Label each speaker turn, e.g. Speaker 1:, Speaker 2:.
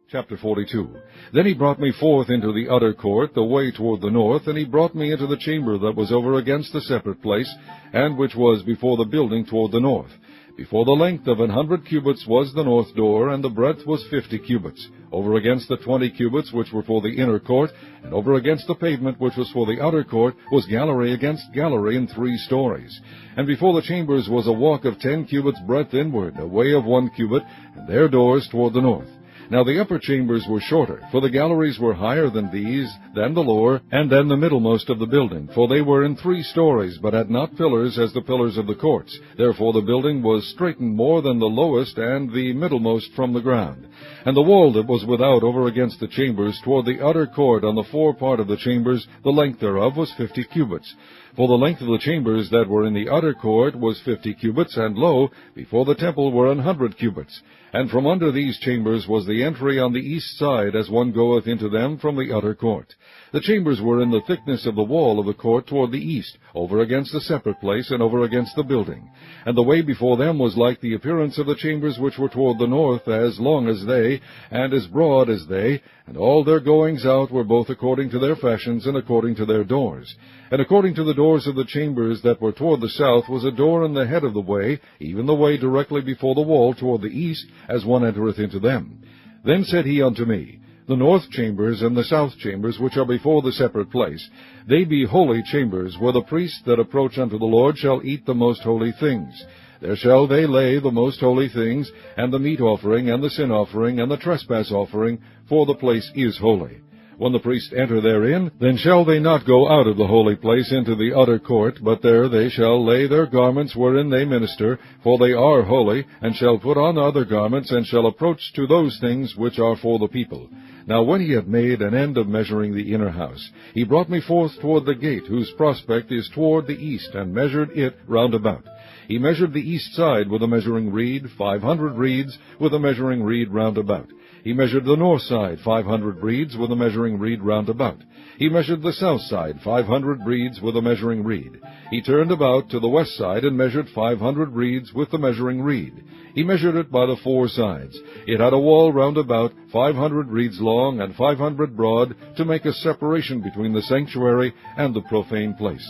Speaker 1: Chapter 42. Then he brought me forth into the utter court, the way toward the north, and he brought me into the chamber that was over against the separate place, and which was before the building toward the north. Before the length of 100 cubits was the north door, and the breadth was 50 cubits. Over against the 20 cubits which were for the inner court, and over against the pavement which was for the outer court, was gallery against gallery in 3 stories. And before the chambers was a walk of 10 cubits breadth inward, a way of 1 cubit, and their doors toward the north. Now the upper chambers were shorter, for the galleries were higher than these, than the lower, and than the middlemost of the building, for they were in 3 stories, but had not pillars as the pillars of the courts. Therefore the building was straitened more than the lowest and the middlemost from the ground. And the wall that was without over against the chambers toward the utter court on the forepart of the chambers, the length thereof was 50 cubits. For the length of the chambers that were in the utter court was 50 cubits, and lo, before the temple were 100 cubits. And from under these chambers was the entry on the east side, as one goeth into them from the utter court. The chambers were in the thickness of the wall of the court toward the east, over against the separate place, and over against the building. And the way before them was like the appearance of the chambers which were toward the north, as long as they, and as broad as they, and all their goings out were both according to their fashions, and according to their doors. And according to the doors of the chambers that were toward the south was a door in the head of the way, even the way directly before the wall toward the east, as one entereth into them. Then said he unto me, The north chambers and the south chambers, which are before the separate place, they be holy chambers, where the priests that approach unto the Lord shall eat the most holy things. There shall they lay the most holy things, and the meat offering, and the sin offering, and the trespass offering, for the place is holy. When the priests enter therein, then shall they not go out of the holy place into the utter court, but there they shall lay their garments wherein they minister, for they are holy, and shall put on other garments, and shall approach to those things which are for the people. Now when he had made an end of measuring the inner house, he brought me forth toward the gate, whose prospect is toward the east, and measured it round about. He measured the east side with a measuring reed, 500 reeds, with a measuring reed round about. He measured the north side, 500 reeds, with a measuring reed round about. He measured the south side, 500 reeds, with a measuring reed. He turned about to the west side, and measured 500 reeds with the measuring reed. He measured it by the 4 sides. It had a wall round about, 500 reeds long, and 500 broad, to make a separation between the sanctuary and the profane place.